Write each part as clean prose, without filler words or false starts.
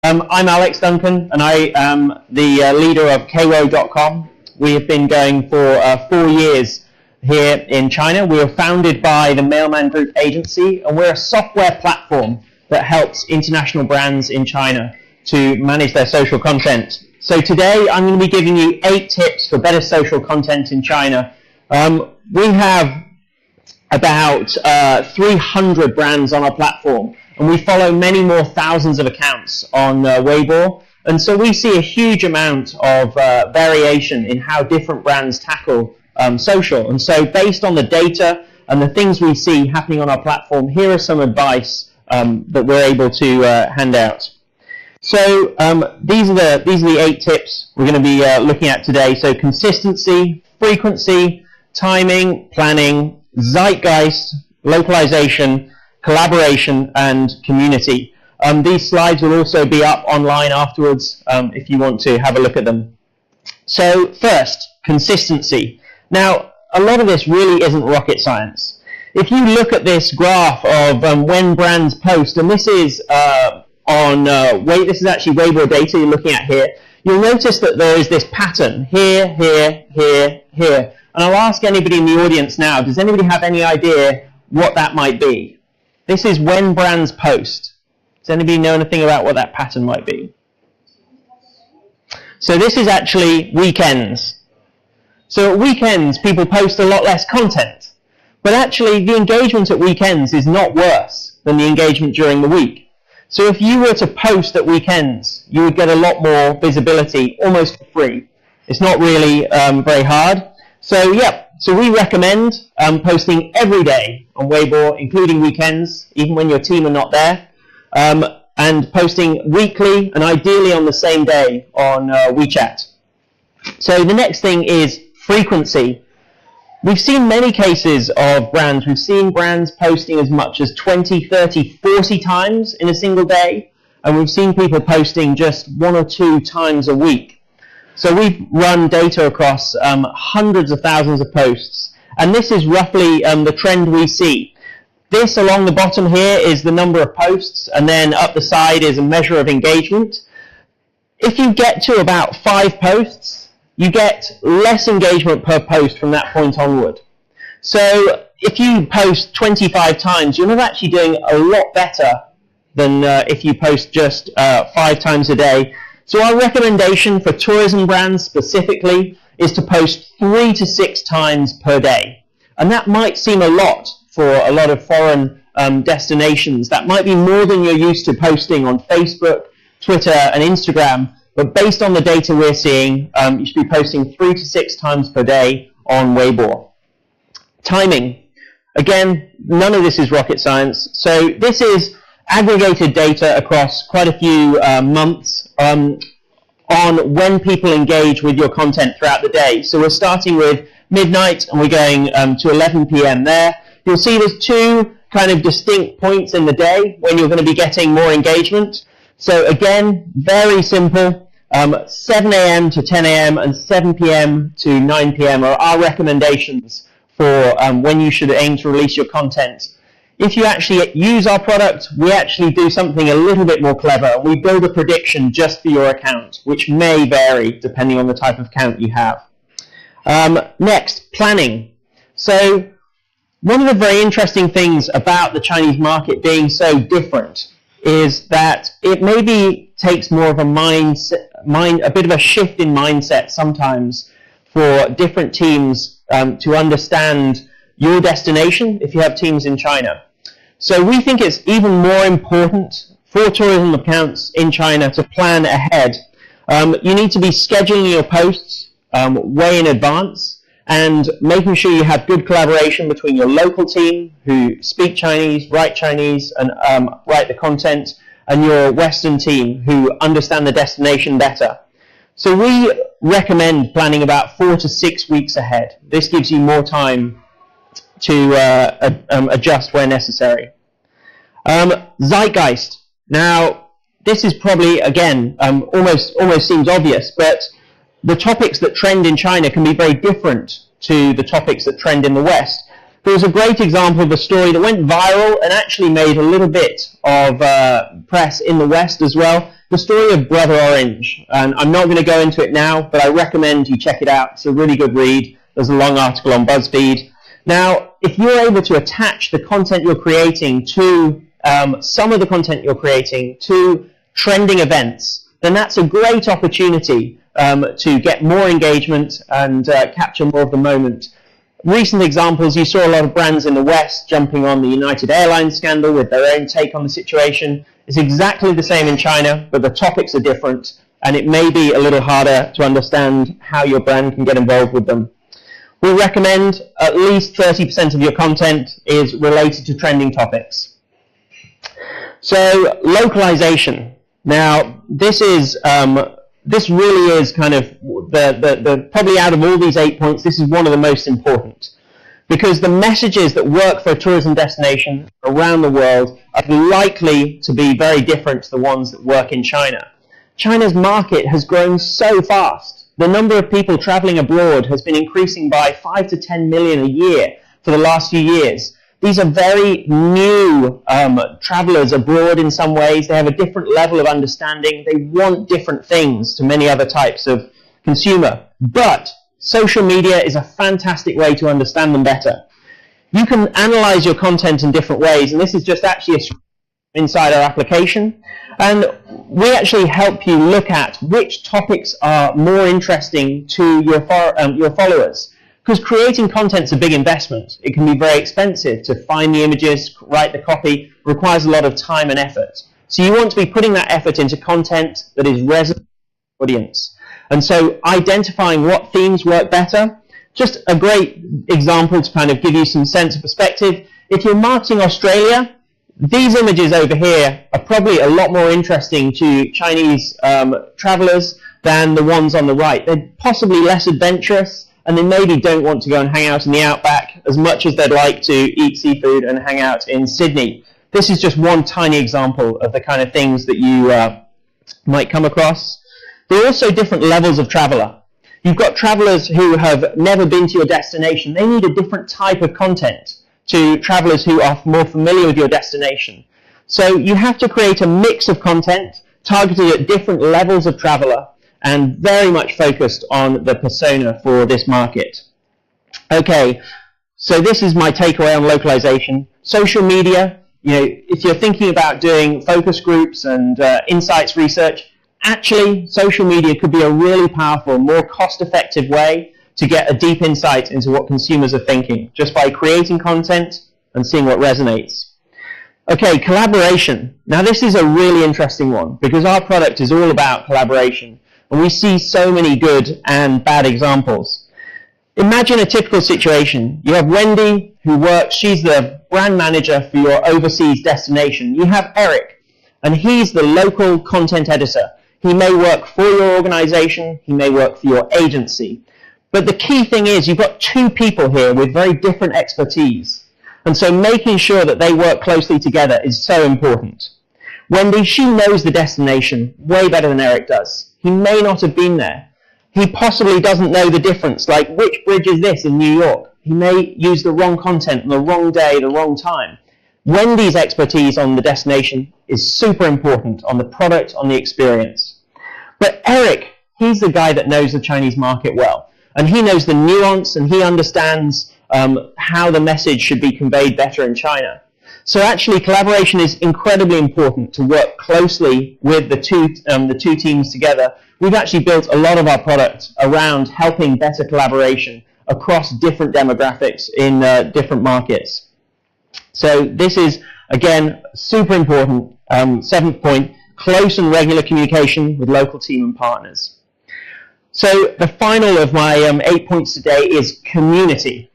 I'm Duncan, and I am the leader of KAWO.com. We have been going for 4 years here in China. We were founded by the Mailman Group agency, and we're a software platform that helps international brands in China to manage their social content. So today I'm going to be giving you 8 tips for better social content in China. We have about 300 brands on our platform, and we follow many more thousands of accounts on Weibo, and so we see a huge amount of variation in how different brands tackle social. And so based on the data and the things we see happening on our platform, here are some advice that we're able to hand out. So these are the 8 tips we're going to be looking at today. So consistency, frequency, timing, planning, zeitgeist, localization, collaboration, and community. These slides will also be up online afterwards if you want to have a look at them. So first, consistency. Now, a lot of this really isn't rocket science. If you look at this graph of when brands post, and this is this is actually Weibo data you're looking at here, you'll notice that there is this pattern here, here, here, here. And I'll ask anybody in the audience now, does anybody have any idea what that might be? This is when brands post. Does anybody know anything about what that pattern might be? So this is actually weekends. So at weekends, people post a lot less content. But actually, the engagement at weekends is not worse than the engagement during the week. So if you were to post at weekends, you would get a lot more visibility almost for free. It's not really very hard. So yeah, so we recommend posting every day on Weibo, including weekends, even when your team are not there, and posting weekly and ideally on the same day on WeChat. So the next thing is frequency. We've seen many cases of brands. We've seen brands posting as much as 20, 30, 40 times in a single day, and we've seen people posting just 1 or 2 times a week. So we've run data across hundreds of thousands of posts, and this is roughly the trend we see. This along the bottom here is the number of posts, and then up the side is a measure of engagement. If you get to about 5 posts, you get less engagement per post from that point onward. So if you post 25 times, you're not actually doing a lot better than if you post just 5 times a day. So our recommendation for tourism brands specifically is to post 3 to 6 times per day. And that might seem a lot for a lot of foreign destinations. That might be more than you're used to posting on Facebook, Twitter, and Instagram. But based on the data we're seeing, you should be posting 3 to 6 times per day on Weibo. Timing. Again, none of this is rocket science. So this is aggregated data across quite a few months on when people engage with your content throughout the day. So we're starting with midnight and we're going to 11 p.m. there. You'll see there's 2 kind of distinct points in the day when you're going to be getting more engagement. So again, very simple. 7 a.m. to 10 a.m. and 7 p.m. to 9 p.m. are our recommendations for when you should aim to release your content. If you actually use our product, we actually do something a little bit more clever. We build a prediction just for your account, which may vary depending on the type of account you have. Next, planning. So one of the very interesting things about the Chinese market being so different is that it maybe takes more of a bit of a shift in mindset sometimes for different teams to understand your destination if you have teams in China. So we think it's even more important for tourism accounts in China to plan ahead. You need to be scheduling your posts way in advance and making sure you have good collaboration between your local team who speak Chinese, write Chinese, and write the content, and your Western team who understand the destination better. So we recommend planning about 4 to 6 weeks ahead. This gives you more time to adjust where necessary. Zeitgeist. Now, this is probably, again, almost seems obvious, but the topics that trend in China can be very different to the topics that trend in the West. There was a great example of a story that went viral and actually made a little bit of press in the West as well. It the story of Brother Orange. And I'm not going to go into it now, but I recommend you check it out. It's a really good read. There's a long article on BuzzFeed. Now, if you're able to attach the content you're creating to some of the content you're creating to trending events, then that's a great opportunity to get more engagement and capture more of the moment. Recent examples, you saw a lot of brands in the West jumping on the United Airlines scandal with their own take on the situation. It's exactly the same in China, but the topics are different, and it may be a little harder to understand how your brand can get involved with them. We recommend at least 30% of your content is related to trending topics. So, localization. Now, this really is kind of probably out of all these 8 points, this is one of the most important, because the messages that work for a tourism destination around the world are likely to be very different to the ones that work in China. China's market has grown so fast. The number of people traveling abroad has been increasing by 5 to 10 million a year for the last few years. These are very new travelers abroad in some ways. They have a different level of understanding. They want different things to many other types of consumer. But social media is a fantastic way to understand them better. You can analyze your content in different ways, and this is just actually a screen inside our application. And we actually help you look at which topics are more interesting to your followers. Because creating content is a big investment. It can be very expensive to find the images, write the copy, requires a lot of time and effort. So you want to be putting that effort into content that is resonant with the audience. And so identifying what themes work better, just a great example to kind of give you some sense of perspective. If you're marketing Australia, these images over here are probably a lot more interesting to Chinese travelers than the ones on the right. They're possibly less adventurous, and they maybe don't want to go and hang out in the outback as much as they'd like to eat seafood and hang out in Sydney. This is just one tiny example of the kind of things that you might come across. There are also different levels of traveller. You've got travellers who have never been to your destination. They need a different type of content to travellers who are more familiar with your destination. So you have to create a mix of content targeted at different levels of traveller, and very much focused on the persona for this market. Okay, so this is my takeaway on localization. Social media, if you're thinking about doing focus groups and insights research, actually social media could be a really powerful, more cost-effective way to get a deep insight into what consumers are thinking, just by creating content and seeing what resonates. Okay, collaboration. Now this is a really interesting one, because our product is all about collaboration. And we see so many good and bad examples. Imagine a typical situation. You have Wendy, who works, she's the brand manager for your overseas destination. You have Eric, and he's the local content editor. He may work for your organization, he may work for your agency. But the key thing is you've got two people here with very different expertise. And so making sure that they work closely together is so important. Wendy, she knows the destination way better than Eric does. He may not have been there. He possibly doesn't know the difference, like which bridge is this in New York. He may use the wrong content on the wrong day, the wrong time. Wendy's expertise on the destination is super important on the product, on the experience. But Eric, he's the guy that knows the Chinese market well. And he knows the nuance, and he understands how the message should be conveyed better in China. So actually, collaboration is incredibly important to work closely with the two teams together. We've actually built a lot of our product around helping better collaboration across different demographics in different markets. So this is, again, super important. 7th point, close and regular communication with local team and partners. So the final of my 8 points today is community.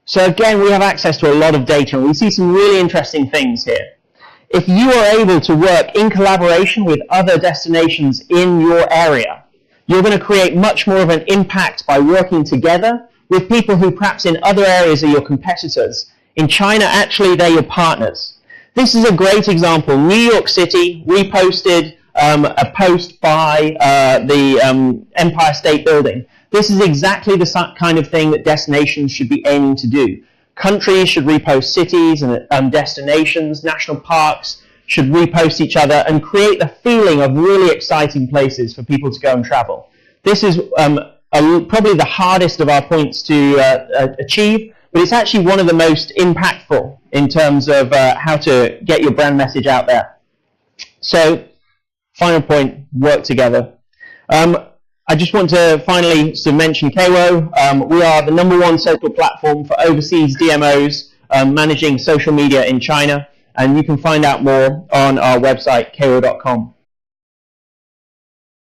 So again, we have access to a lot of data, and we see some really interesting things here. If you are able to work in collaboration with other destinations in your area, you're going to create much more of an impact by working together with people who perhaps in other areas are your competitors. In China, actually, they're your partners. This is a great example. New York City reposted a post by the Empire State Building. This is exactly the kind of thing that destinations should be aiming to do. Countries should repost cities and destinations, national parks should repost each other and create the feeling of really exciting places for people to go and travel. This is probably the hardest of our points to achieve, but it's actually one of the most impactful in terms of how to get your brand message out there. So, final point, work together. I just want to finally mention KAWO. We are the #1 social platform for overseas DMOs managing social media in China, and you can find out more on our website, kawo.com.